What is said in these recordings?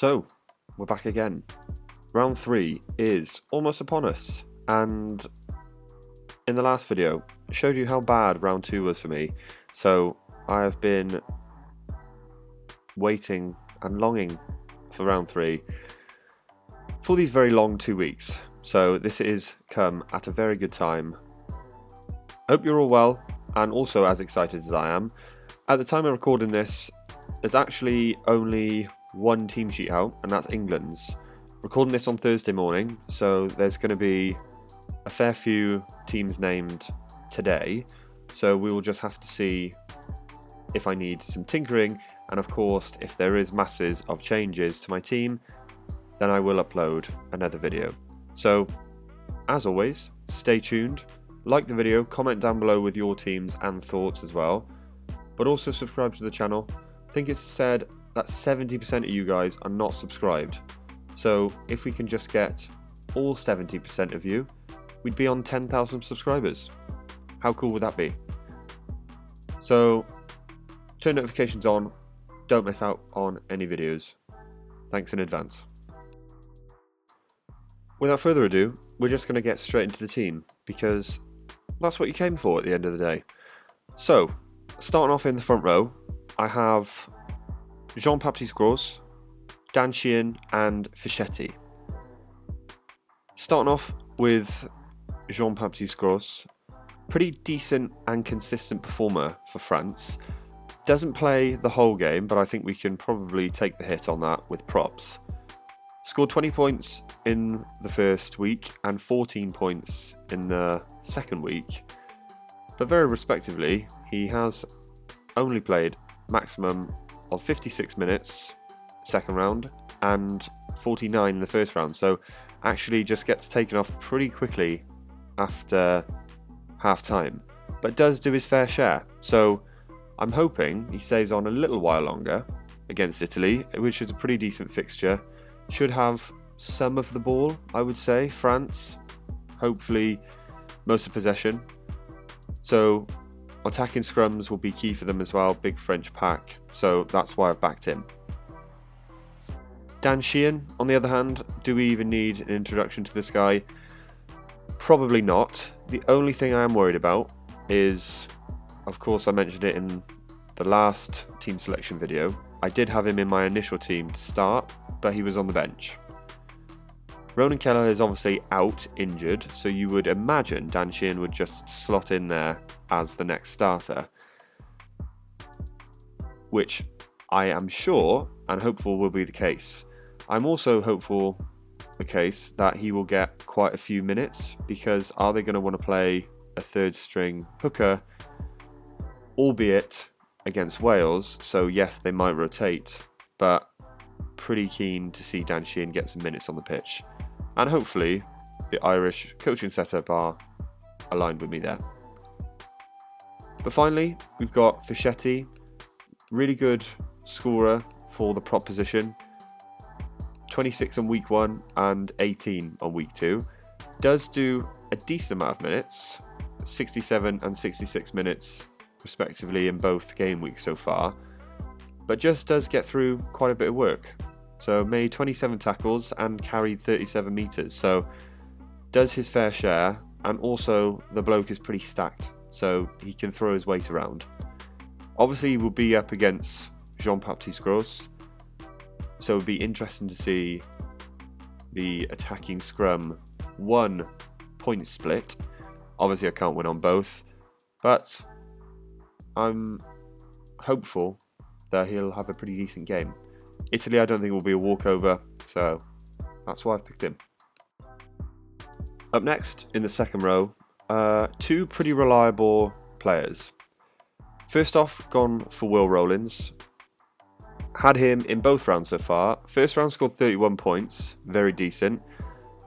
So, we're back again. Round 3 is almost upon us, and in the last video, I showed you how bad round 2 was for me, so I have been waiting and longing for round 3 for these very long 2 weeks, so this is come at a very good time. Hope you're all well, and also as excited as I am. At the time of recording this, there's actually only one team sheet out, and that's England's. Recording this on Thursday morning, so there's going to be a fair few teams named today, so we will just have to see if I need some tinkering, and of course if there is masses of changes to my team, then I will upload another video. So as always, stay tuned, like the video, comment down below with your teams and thoughts as well, but also subscribe to the channel. I think it's said that 70% of you guys are not subscribed. So if we can just get all 70% of you, we'd be on 10,000 subscribers. How cool would that be? So turn notifications on, don't miss out on any videos. Thanks in advance. Without further ado, we're just going to get straight into the team, because that's what you came for at the end of the day. So, starting off in the front row, I have Jean-Baptiste Gros, Dan Sheehan and Fischetti. Starting off with Jean-Baptiste Gros, pretty decent and consistent performer for France. Doesn't play the whole game, but I think we can probably take the hit on that with props. Scored 20 points in the first week and 14 points in the second week. But very respectively, he has only played maximum of 56 minutes second round and 49 in the first round, so actually just gets taken off pretty quickly after half time, but does do his fair share. So I'm hoping he stays on a little while longer against Italy, which is a pretty decent fixture. Should have some of the ball, I would say. France, hopefully most of possession, so attacking scrums will be key for them as well. Big French pack, so that's why I've backed him. Dan Sheehan, on the other hand, do we even need an introduction to this guy? Probably not. The only thing I am worried about is, of course I mentioned it in the last team selection video, I did have him in my initial team to start, but he was on the bench. Ronan Keller is obviously out injured, so you would imagine Dan Sheehan would just slot in there as the next starter, which I am sure and hopeful will be the case. I'm also hopeful the case that he will get quite a few minutes, because are they going to want to play a third string hooker, albeit against Wales, so yes, they might rotate, but pretty keen to see Dan Sheehan get some minutes on the pitch, and hopefully the Irish coaching setup are aligned with me there. But finally, we've got Fischetti, really good scorer for the prop position, 26 on week 1 and 18 on week 2. Does do a decent amount of minutes, 67 and 66 minutes respectively in both game weeks so far, but just does get through quite a bit of work. So made 27 tackles and carried 37 metres, so does his fair share, and also the bloke is pretty stacked, so he can throw his weight around. Obviously he will be up against Jean-Baptiste Gros, so it would be interesting to see the attacking scrum 1 point split. Obviously I can't win on both, but I'm hopeful that he'll have a pretty decent game. Italy I don't think will be a walkover, so that's why I've picked him. Up next in the second row, 2 pretty reliable players. First off, gone for Will Rowlands. Had him in both rounds so far. First round scored 31 points, very decent,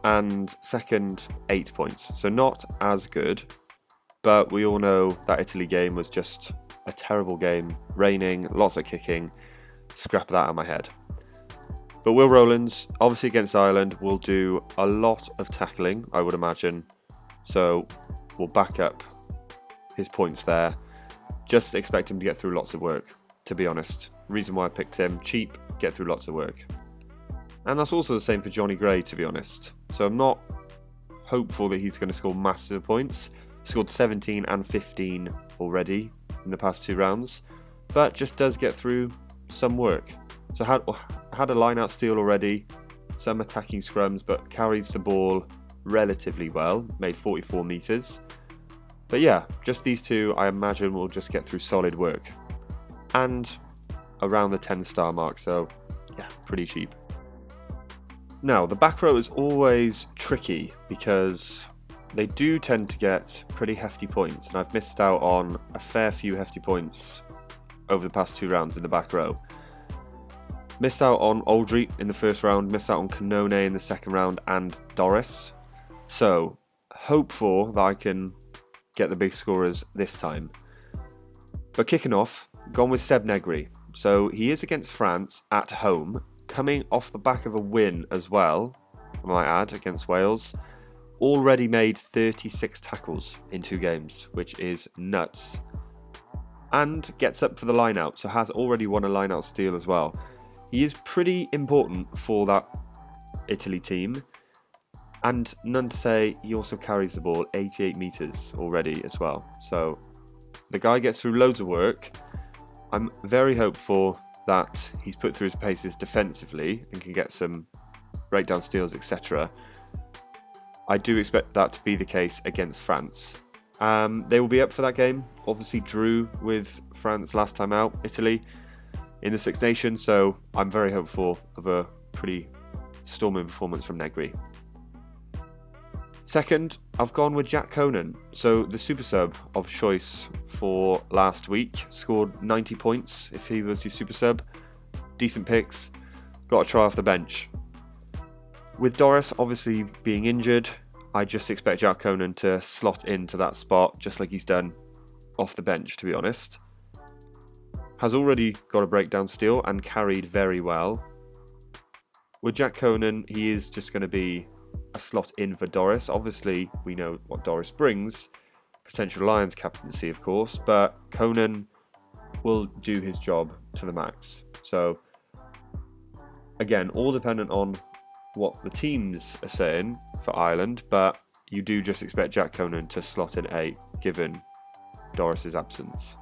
and second 8 points, so not as good, but we all know that Italy game was just a terrible game, raining, lots of kicking, scrap that out of my head. But Will Rowlands, obviously against Ireland, will do a lot of tackling, I would imagine, so we'll back up his points there. Just expect him to get through lots of work, to be honest. Reason why I picked him, cheap, get through lots of work. And that's also the same for Johnny Gray, to be honest. So I'm not hopeful that he's going to score massive points. Scored 17 and 15 already in the past 2 rounds, but just does get through some work. So had a line-out steal already, some attacking scrums, but carries the ball relatively well, made 44 metres. But yeah, just these two I imagine will just get through solid work. And around the 10-star mark, so yeah, pretty cheap. Now, the back row is always tricky because they do tend to get pretty hefty points, and I've missed out on a fair few hefty points over the past 2 rounds in the back row. Missed out on Aldry in the first round, missed out on Canone in the second round, and Doris. So, hopeful that I can get the big scorers this time. But kicking off, gone with Seb Negri. So, he is against France at home, coming off the back of a win as well, I might add, against Wales. Already made 36 tackles in 2 games, which is nuts. And gets up for the line-out, so has already won a line-out steal as well. He is pretty important for that Italy team. And none to say, he also carries the ball 88 metres already as well. So the guy gets through loads of work. I'm very hopeful that he's put through his paces defensively and can get some breakdown steals, etc. I do expect that to be the case against France. They will be up for that game. Obviously drew with France last time out, Italy, in the Six Nations, so I'm very hopeful of a pretty storming performance from Negri. Second, I've gone with Jack Conan. So the super sub of choice for last week, scored 90 points if he was your super sub. Decent picks, got a try off the bench. With Doris obviously being injured, I just expect Jack Conan to slot into that spot just like he's done off the bench, to be honest. Has already got a breakdown steal and carried very well. With Jack Conan, he is just going to be a slot in for Doris. Obviously, we know what Doris brings. Potential Lions captaincy, of course, but Conan will do his job to the max. So, again, all dependent on what the teams are saying for Ireland, but you do just expect Jack Conan to slot in 8, given Doris's absence.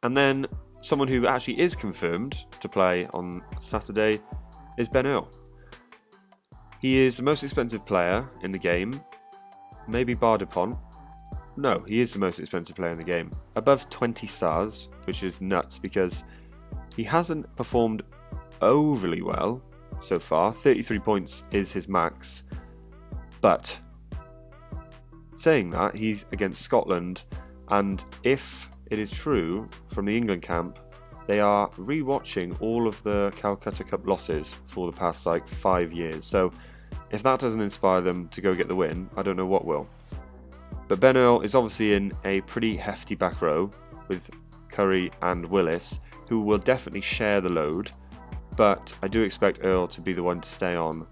And then, someone who actually is confirmed to play on Saturday is Ben Earl. He is the most expensive player in the game, maybe bar Dupont. No, he is the most expensive player in the game. Above 20 stars, which is nuts because he hasn't performed overly well so far. 33 points is his max. But saying that, he's against Scotland, and if it is true from the England camp, they are re-watching all of the Calcutta Cup losses for the past 5 years. So if that doesn't inspire them to go get the win, I don't know what will. But Ben Earl is obviously in a pretty hefty back row with Curry and Willis, who will definitely share the load. But I do expect Earl to be the one to stay on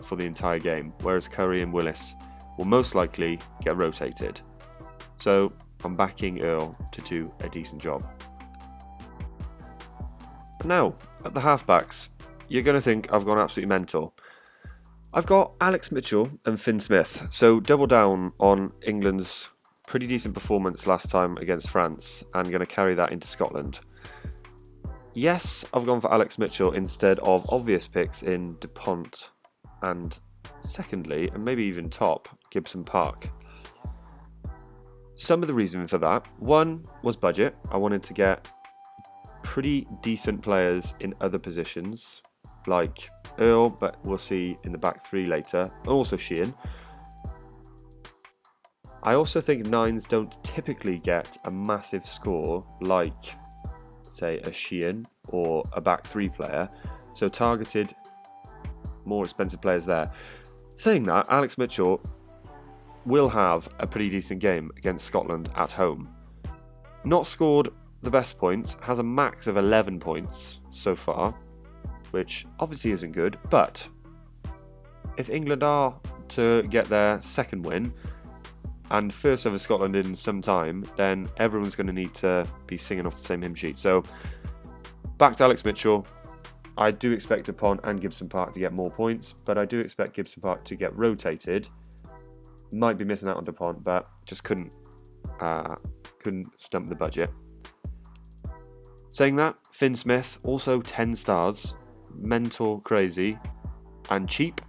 for the entire game, whereas Curry and Willis will most likely get rotated. So I'm backing Earl to do a decent job. Now, at the halfbacks, you're going to think I've gone absolutely mental. I've got Alex Mitchell and Finn Smith, so double down on England's pretty decent performance last time against France and going to carry that into Scotland. Yes, I've gone for Alex Mitchell instead of obvious picks in Dupont and secondly, and maybe even top, Gibson Park. Some of the reason for that, one was budget. I wanted to get pretty decent players in other positions, like Earl, but we'll see in the back 3 later, and also Sheehan. I also think 9s don't typically get a massive score like, say, a Sheehan or a back 3 player, so targeted more expensive players there. Saying that, Alex Mitchell will have a pretty decent game against Scotland at home. Not scored the best points, has a max of 11 points so far, which obviously isn't good, but if England are to get their second win and first over Scotland in some time, then everyone's going to need to be singing off the same hymn sheet. So back to Alex Mitchell, I do expect Dupont and Gibson Park to get more points, but I do expect Gibson Park to get rotated. Might be missing out on Dupont, but just couldn't stump the budget. Saying that, Finn Smith, also 10 stars, mental, crazy, and cheap.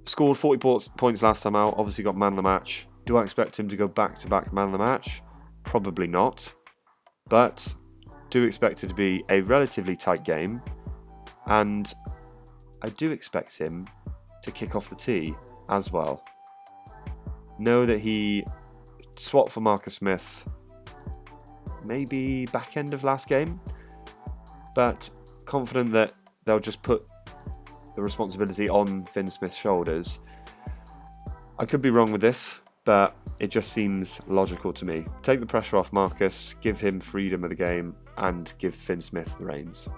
Scored 40 points last time out, obviously got man of the match. Do I expect him to go back-to-back man of the match? Probably not, but do expect it to be a relatively tight game, and I do expect him to kick off the tee as well. Know that he swapped for Marcus Smith maybe back end of last game, but confident that they'll just put the responsibility on Finn Smith's shoulders. I could be wrong with this, but it just seems logical to me. Take the pressure off Marcus, give him freedom of the game, and give Finn Smith the reins.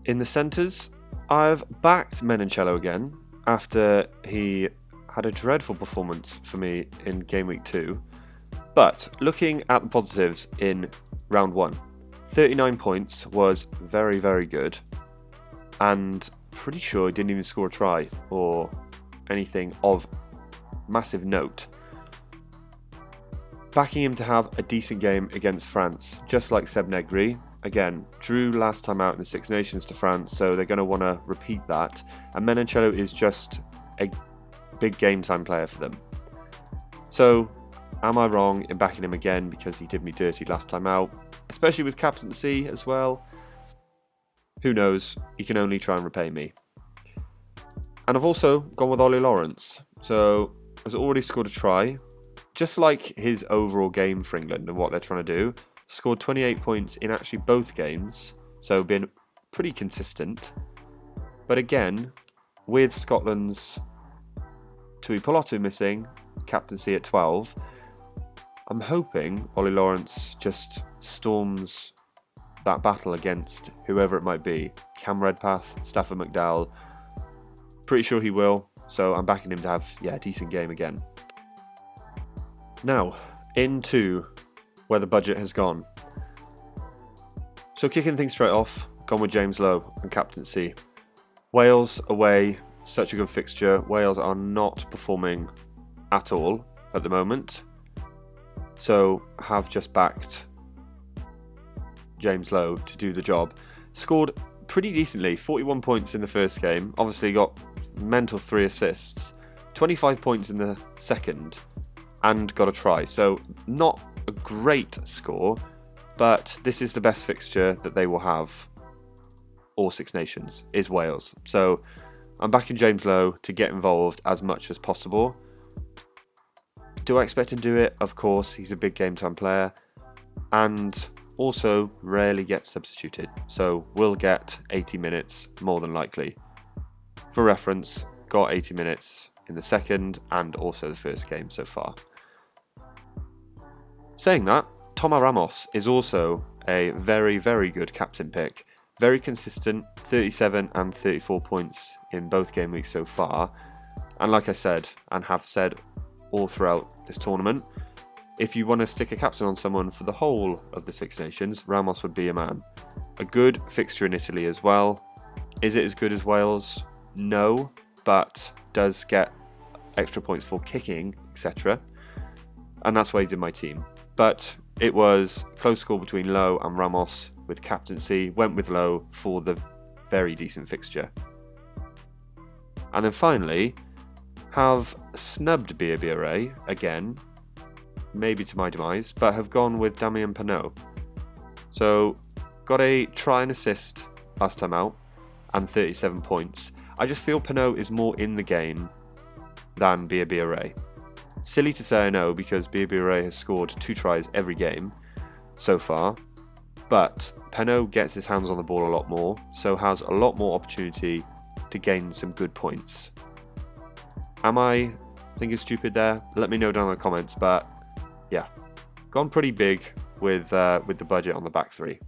In the centres, I've backed Menoncello again after he had a dreadful performance for me in game week 2. But looking at the positives in round 1, 39 points was very, very good, and pretty sure he didn't even score a try or anything of massive note. Backing him to have a decent game against France, just like Seb Negri. Again, drew last time out in the Six Nations to France, so they're going to want to repeat that. And Menoncello is just a big game time player for them. So, am I wrong in backing him again because he did me dirty last time out? Especially with captaincy as well. Who knows? He can only try and repay me. And I've also gone with Ollie Lawrence. So, has already scored a try. Just like his overall game for England and what they're trying to do. Scored 28 points in actually both games. So, been pretty consistent. But again, with Scotland's Tui Polatu missing, captaincy at 12, I'm hoping Ollie Lawrence just storms that battle against whoever it might be. Cam Redpath, Stafford McDowell. Pretty sure he will, so I'm backing him to have a decent game again. Now, into where the budget has gone. So kicking things straight off, gone with James Lowe and captaincy. Wales away, such a good fixture. Wales are not performing at all at the moment. So have just backed James Lowe to do the job. Scored pretty decently, 41 points in the first game. Obviously got mental 3 assists, 25 points in the second, and got a try. So not a great score, but this is the best fixture that they will have all Six Nations, is Wales. So I'm backing James Lowe to get involved as much as possible. Do I expect him to do it? Of course, he's a big game time player and also rarely gets substituted, so will get 80 minutes more than likely. For reference, got 80 minutes in the second and also the first game so far. Saying that, Toma Ramos is also a very, very good captain pick. Very consistent, 37 and 34 points in both game weeks so far. And like I said, and have said all throughout this tournament, if you want to stick a captain on someone for the whole of the Six Nations, Ramos would be a man. A good fixture in Italy as well. Is it as good as Wales? No, but does get extra points for kicking, etc. And that's why he's in my team. But it was a close call between Lowe and Ramos with captaincy. Went with Lowe for the very decent fixture. And then finally, have snubbed BRA again, maybe to my demise, but have gone with Damien Penaud. So, got a try and assist last time out, and 37 points. I just feel Penaud is more in the game than BRA. Silly to say I know, because BRA has scored 2 tries every game so far, but Penaud gets his hands on the ball a lot more, so has a lot more opportunity to gain some good points. Am I thinking stupid there? Let me know down in the comments, but yeah, gone pretty big with the budget on the back 3.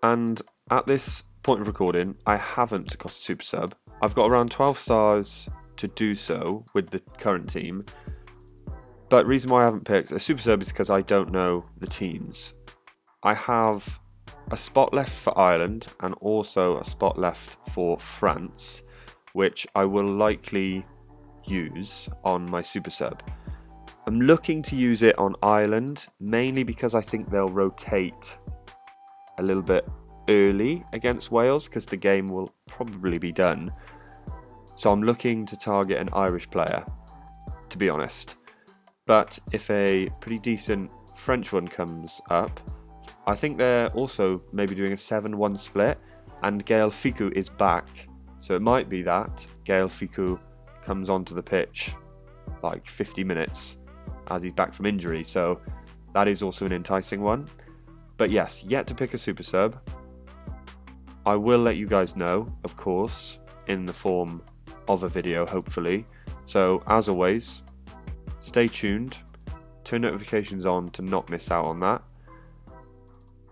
And at this point of recording, I haven't got a super sub. I've got around 12 stars to do so with the current team, but reason why I haven't picked a super sub is because I don't know the teams. I have a spot left for Ireland and also a spot left for France, which I will likely use on my super sub. I'm looking to use it on Ireland, mainly because I think they'll rotate a little bit early against Wales, because the game will probably be done. So I'm looking to target an Irish player, to be honest. But if a pretty decent French one comes up, I think they're also maybe doing a 7-1 split, and Gaël Fickou is back. So it might be that Gaël Fickou comes onto the pitch like 50 minutes as he's back from injury. So that is also an enticing one. But yes, yet to pick a super sub. I will let you guys know, of course, in the form of a video, hopefully. So as always, stay tuned, turn notifications on to not miss out on that.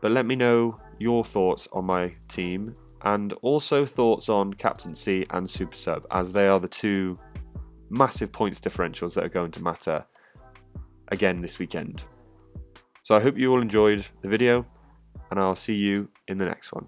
But let me know your thoughts on my team, and also thoughts on captaincy and super sub, as they are the two massive points differentials that are going to matter again this weekend. So I hope you all enjoyed the video, and I'll see you in the next one.